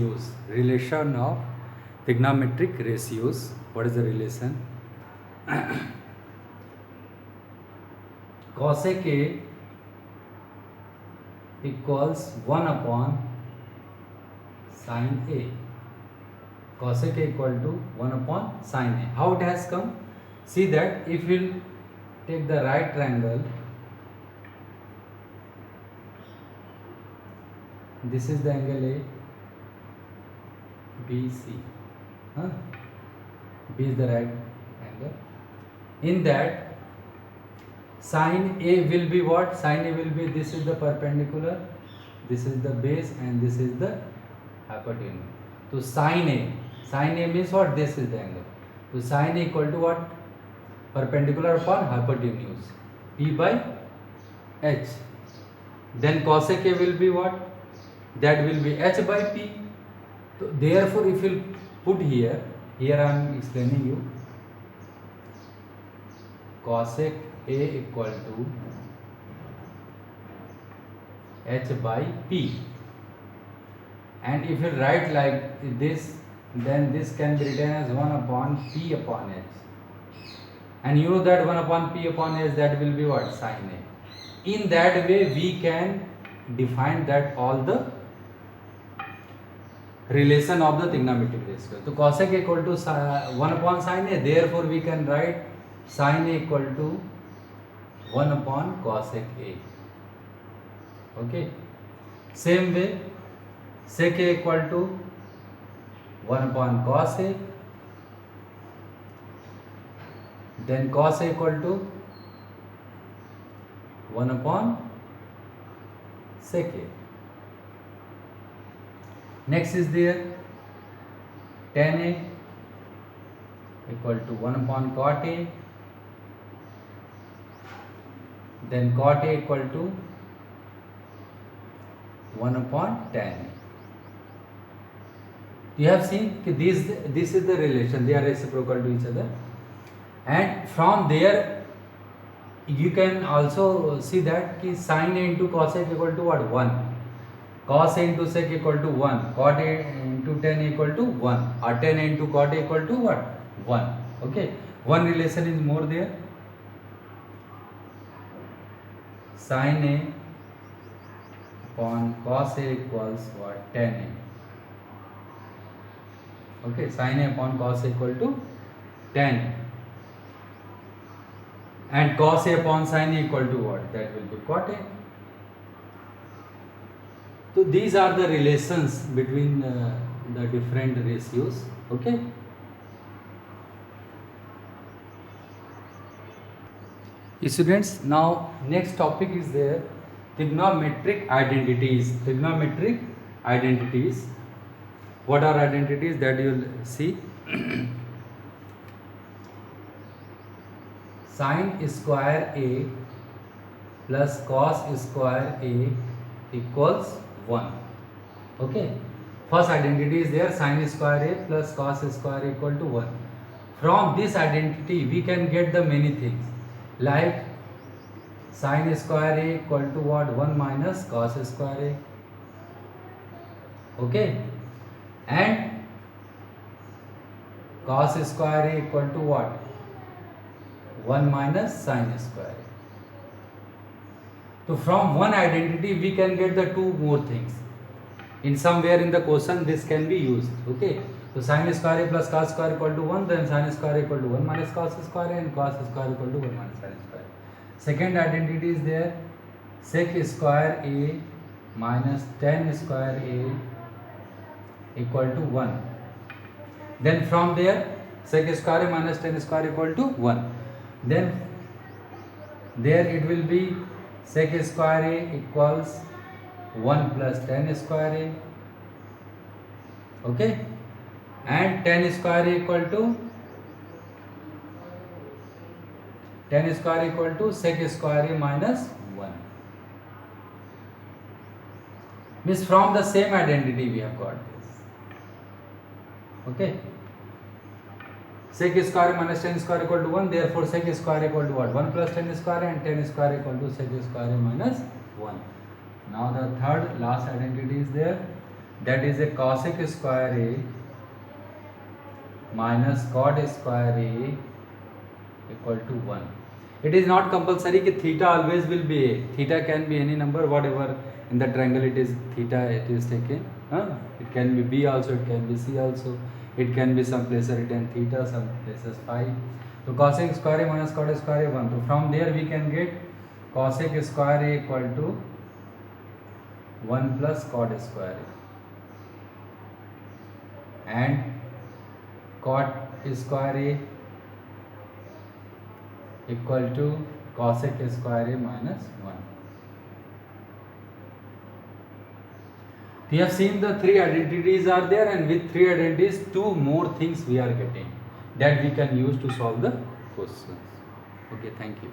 Use relation of trigonometric ratios. What is the relation? Cosec A equals 1 upon sin A. Cosec A equal to 1 upon sin A. How it has come? See that if we'll take the right triangle, this is the angle A, BC. B is the right angle. In that, sin A will be what? Sin A will be, this is the perpendicular, this is the base, and this is the hypotenuse. So sin A means what? This is the angle. So sin A equal to what? Perpendicular upon hypotenuse, P by H. Then cosec A will be what? That will be H by P. So therefore, if you put here I am explaining you, cosec A equal to H by P, and if you write like this, then this can be written as 1 upon P upon H, and you know that 1 upon P upon H, that will be what? Sin A. In that way we can define that all the relation of the trigonometric ratio. So cosec A equal to 1 upon sin A, therefore we can write sin A equal to 1 upon cosec A. Okay. Same way, sec A equal to 1 upon cos A, then cos A equal to 1 upon sec A. Next is there tan A equal to 1 upon cot A, then cot A equal to 1 upon tan A. You have seen that this is the relation, they are reciprocal to each other, and from there you can also see that sin A into cosec equal to what? 1. Cos A into sec equal to 1, cot A into tan equal to 1, or tan A into cot A equal to what? 1. Okay, one relation is more there. Sin A upon cos A equals what? Tan A. Okay, sin A upon cos A equal to tan A. And cos A upon sin A equal to what? That will be cot A. So these are the relations between the different ratios. Okay. Students, now next topic is there, trigonometric identities. Trigonometric identities. What are identities? That you will see. Sin square A plus cos square A equals 1. Okay. First identity is there, sin square A plus cos square equal to 1. From this identity we can get the many things, like sin square A equal to what? 1 minus cos square A. Okay. And cos square A equal to what? 1 minus sin square A. So from one identity we can get the two more things. In somewhere in the question this can be used. Okay. So sin square A plus cos square equal to 1, then sin square equal to 1 minus cos square A, and cos square equal to 1 minus sin square A. Second identity is there, sec square A minus tan square A equal to 1. Then from there sec square A minus tan square equal to 1. Then there it will be sec square A equals 1 plus tan square A. Okay. And tan square A equal to sec square A minus 1. Means from the same identity we have got this. Okay. Sec square minus tan square equal to 1, therefore sec square equal to what? 1 plus tan square, and tan square equal to sec square minus 1. Now the third last identity is there, that is a cosec square A minus cot square A equal to 1. It is not compulsory that theta always will be A. Theta can be any number, whatever in the triangle it is theta it is taken. It can be B also, it can be C also. It can be some places written theta, some places phi. So cosec square A minus cot square A 1. So from there we can get cosec square A equal to 1 plus cot square A. And cot square A equal to cosec square A minus 1. We have seen the three identities are there, and with three identities, two more things we are getting that we can use to solve the questions. Okay, thank you.